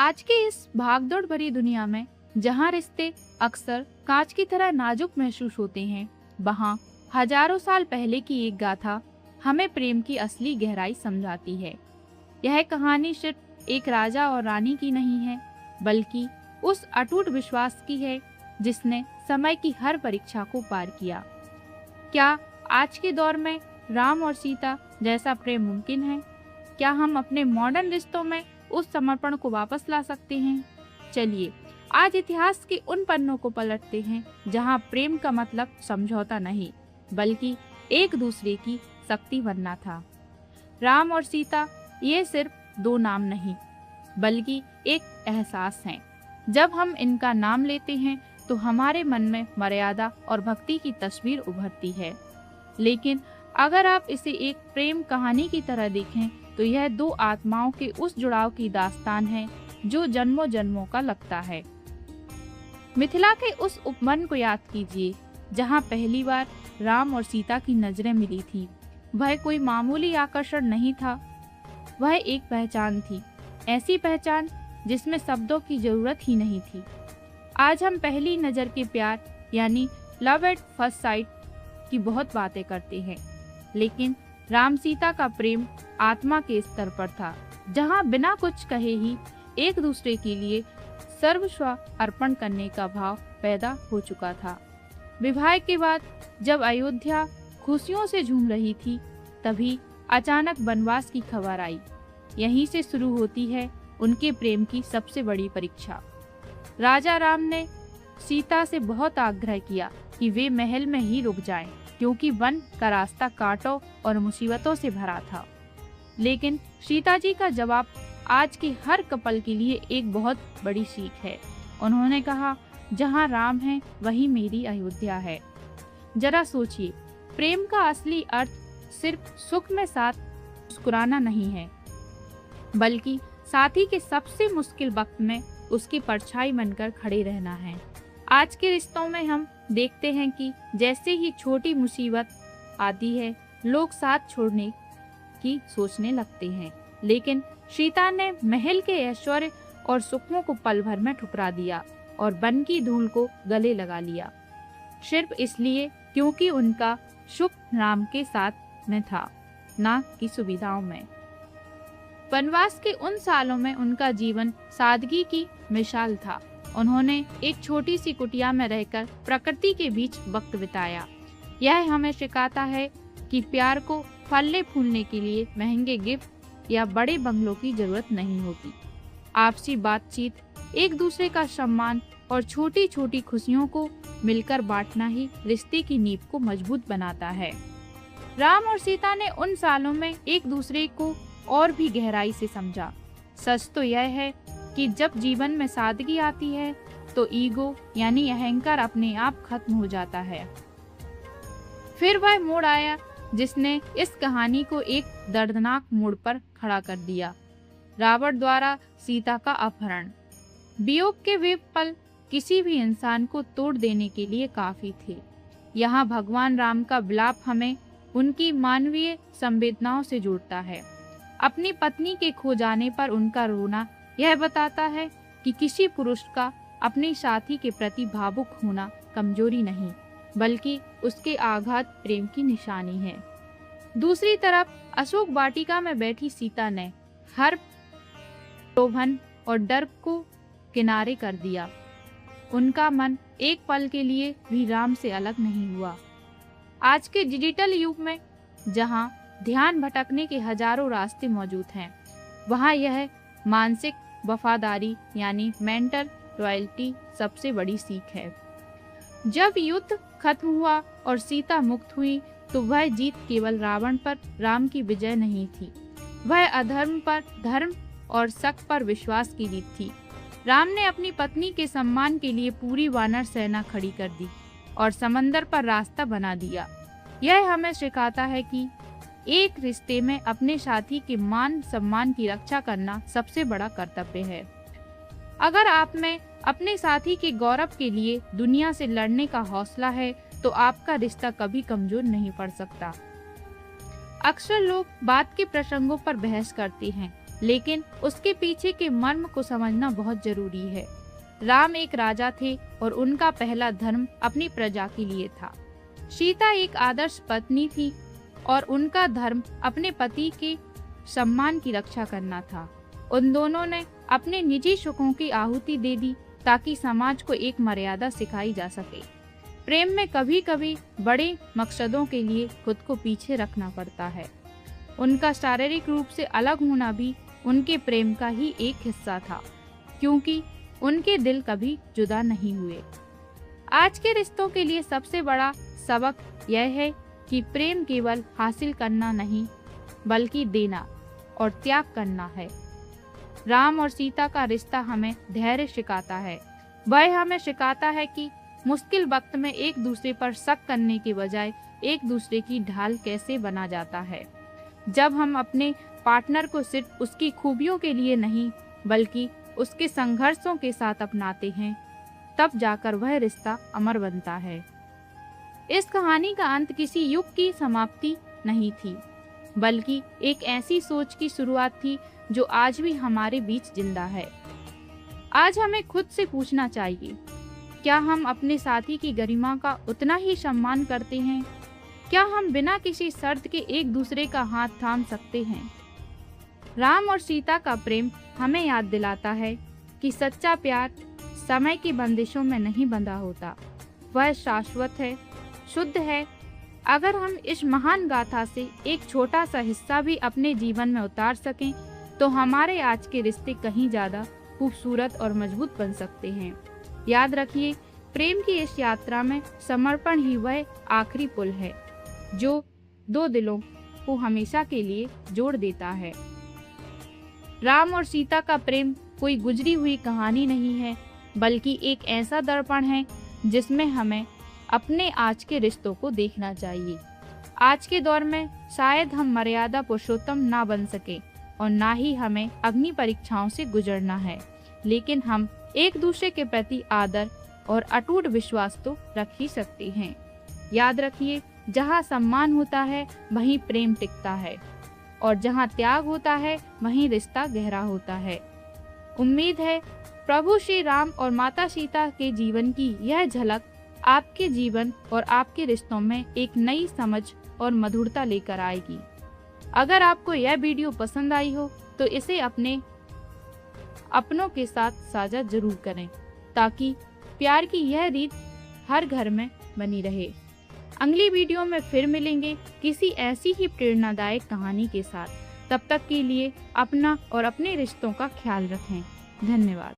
आज के इस भागदौड़ भरी दुनिया में जहाँ रिश्ते अक्सर कांच की तरह नाजुक महसूस होते हैं, वहाँ हजारों साल पहले की एक गाथा हमें प्रेम की असली गहराई समझाती है। यह कहानी सिर्फ एक राजा और रानी की नहीं है, बल्कि उस अटूट विश्वास की है जिसने समय की हर परीक्षा को पार किया। क्या आज के दौर में राम और सीता जैसा प्रेम मुमकिन है? क्या हम अपने मॉडर्न रिश्तों में उस समर्पण को वापस ला सकते हैं? चलिए आज इतिहास के उन पन्नों को पलटते हैं जहां प्रेम का मतलब समझौता नहीं, बल्कि एक दूसरे की शक्ति बनना था। राम और सीता ये सिर्फ दो नाम नहीं, बल्कि एक एहसास है। जब हम इनका नाम लेते हैं तो हमारे मन में मर्यादा और भक्ति की तस्वीर उभरती है। लेकिन अगर आप इसे एक प्रेम कहानी की तरह देखें तो यह दो आत्माओं के उस जुड़ाव की दास्तान है जो जन्मों जन्मों का लगता है। मिथिला के उस उपवन को याद कीजिए जहां पहली बार राम और सीता की नजरें मिली थी। वह कोई मामूली आकर्षण नहीं था, वह एक पहचान थी, ऐसी पहचान जिसमें शब्दों की जरूरत ही नहीं थी। आज हम पहली नजर के प्यार यानी लव एट फर्स्ट साइट की बहुत बातें करते हैं, लेकिन राम सीता का प्रेम आत्मा के स्तर पर था, जहां बिना कुछ कहे ही एक दूसरे के लिए सर्वस्व अर्पण करने का भाव पैदा हो चुका था। विवाह के बाद जब अयोध्या खुशियों से झूम रही थी, तभी अचानक वनवास की खबर आई। यहीं से शुरू होती है उनके प्रेम की सबसे बड़ी परीक्षा। राजा राम ने सीता से बहुत आग्रह किया कि वे महल में ही रुक जाएं, क्योंकि वन का रास्ता कांटों और मुसीबतों से भरा था। लेकिन सीता जी का जवाब आज के हर कपल के लिए एक बहुत बड़ी सीख है। उन्होंने कहा, जहाँ राम है वही मेरी अयोध्या है। जरा सोचिए, प्रेम का असली अर्थ सिर्फ सुख में साथ मुस्कुराना नहीं है, बल्कि साथी के सबसे मुश्किल वक्त में उसकी परछाई बनकर खड़े रहना है। आज के रिश्तों में हम देखते हैं कि जैसे ही छोटी मुसीबत आती है, लोग साथ छोड़ने की सोचने लगते हैं। लेकिन सीता ने महल के ऐश्वर्य और सुखों को पल भर में ठुकरा दिया और वन की धूल को गले लगा लिया, सिर्फ इसलिए क्योंकि उनका सुख राम के साथ में था, ना कि सुविधाओं में। वनवास के उन सालों में उनका जीवन सादगी की मिसाल था। उन्होंने एक छोटी सी कुटिया में रहकर प्रकृति के बीच वक्त बिताया। यह हमें सिखाता है कि प्यार को फलने फूलने के लिए महंगे गिफ्ट या बड़े बंगलों की जरूरत नहीं होती। आपसी बातचीत, एक दूसरे का सम्मान और छोटी छोटी खुशियों को मिलकर बांटना ही रिश्ते की नींव को मजबूत बनाता है। राम और सीता ने उन सालों में एक दूसरे को और भी गहराई से समझा। सच तो यह है कि जब जीवन में सादगी आती है तो ईगो यानी अहंकार अपने आप खत्म हो जाता है। फिर वह मोड़ आया जिसने इस कहानी को एक दर्दनाक मोड़ पर खड़ा कर दिया। रावण द्वारा सीता का अपहरण। वियोग के वे पल किसी भी इंसान को तोड़ देने के लिए काफी थे। यहाँ भगवान राम का विलाप हमें उनकी मानवीय संवेदनाओं से जोड़ता है। अपनी पत्नी के खो जाने पर उनका रोना यह बताता है कि किसी पुरुष का अपने साथी के प्रति भावुक होना कमजोरी नहीं, बल्कि उसके आघात प्रेम की निशानी है। दूसरी तरफ अशोक वाटिका में बैठी सीता ने हर प्रलोभन और डर को किनारे कर दिया। उनका मन एक पल के लिए भी राम से अलग नहीं हुआ। आज के डिजिटल युग में जहां ध्यान भटकने के हजारों रास्ते मौजूद हैं, वहां यह मानसिक वफादारी यानी मेंटल लॉयल्टी सबसे बड़ी सीख है। जब युद्ध खत्म हुआ और सीता मुक्त हुई तो वह जीत केवल रावण पर राम की विजय नहीं थी, वह अधर्म पर धर्म और शक पर विश्वास की जीत थी। राम ने अपनी पत्नी के सम्मान के लिए पूरी वानर सेना खड़ी कर दी और समंदर पर रास्ता बना दिया। यह हमें सिखाता है कि एक रिश्ते में अपने साथी के मान सम्मान की रक्षा करना सबसे बड़ा कर्तव्य है। अगर आप में अपने साथी के गौरव के लिए दुनिया से लड़ने का हौसला है तो आपका रिश्ता कभी कमजोर नहीं पड़ सकता। अक्सर लोग बात के प्रसंगों पर बहस करते हैं, लेकिन उसके पीछे के मर्म को समझना बहुत जरूरी है। राम एक राजा थे और उनका पहला धर्म अपनी प्रजा के लिए था। सीता एक आदर्श पत्नी थी और उनका धर्म अपने पति के सम्मान की रक्षा करना था। उन दोनों ने अपने निजी सुखों की आहुति दे दी ताकि समाज को एक मर्यादा सिखाई जा सके। प्रेम में कभी कभी बड़े मकसदों के लिए खुद को पीछे रखना पड़ता है। उनका शारीरिक रूप से अलग होना भी उनके प्रेम का ही एक हिस्सा था, क्योंकि उनके दिल कभी जुदा नहीं हुए। आज के रिश्तों के लिए सबसे बड़ा सबक यह है कि प्रेम केवल हासिल करना नहीं, बल्कि देना और त्याग करना है। राम और सीता का रिश्ता हमें धैर्य सिखाता है। वह हमें सिखाता है कि मुश्किल वक्त में एक दूसरे पर शक करने के बजाय एक दूसरे की ढाल कैसे बना जाता है। जब हम अपने पार्टनर को सिर्फ उसकी खूबियों के लिए नहीं, बल्कि उसके संघर्षों के साथ अपनाते हैं, तब जाकर वह रिश्ता अमर बनता है। इस कहानी का अंत किसी युग की समाप्ति नहीं थी, बल्कि एक ऐसी सोच की शुरुआत थी जो आज भी हमारे बीच जिंदा है। आज हमें खुद से पूछना चाहिए, क्या हम अपने साथी की गरिमा का उतना ही सम्मान करते हैं? क्या हम बिना किसी शर्त के एक दूसरे का हाथ थाम सकते हैं? राम और सीता का प्रेम हमें याद दिलाता है कि सच्चा प्यार समय की बंदिशों में नहीं बंधा होता। वह शाश्वत है, शुद्ध है। अगर हम इस महान गाथा से एक छोटा सा हिस्सा भी अपने जीवन में उतार सकें, तो हमारे आज के रिश्ते कहीं ज्यादा खूबसूरत और मजबूत बन सकते हैं। याद रखिए, प्रेम की इस यात्रा में समर्पण ही वह आखिरी पुल है जो दो दिलों को हमेशा के लिए जोड़ देता है। राम और सीता का प्रेम कोई गुजरी हुई कहानी नहीं है, बल्कि एक ऐसा दर्पण है जिसमें हमें अपने आज के रिश्तों को देखना चाहिए। आज के दौर में शायद हम मर्यादा पुरुषोत्तम ना बन सके और ना ही हमें अग्नि परीक्षाओं से गुजरना है, लेकिन हम एक दूसरे के प्रति आदर और अटूट विश्वास तो रख ही सकते हैं। याद रखिए, जहाँ सम्मान होता है वहीं प्रेम टिकता है, और जहाँ त्याग होता है वहीं रिश्ता गहरा होता है। उम्मीद है प्रभु श्री राम और माता सीता के जीवन की यह झलक आपके जीवन और आपके रिश्तों में एक नई समझ और मधुरता लेकर आएगी। अगर आपको यह वीडियो पसंद आई हो तो इसे अपनों के साथ साझा जरूर करें, ताकि प्यार की यह रीत हर घर में बनी रहे। अगली वीडियो में फिर मिलेंगे किसी ऐसी ही प्रेरणादायक कहानी के साथ। तब तक के लिए अपना और अपने रिश्तों का ख्याल रखें। धन्यवाद।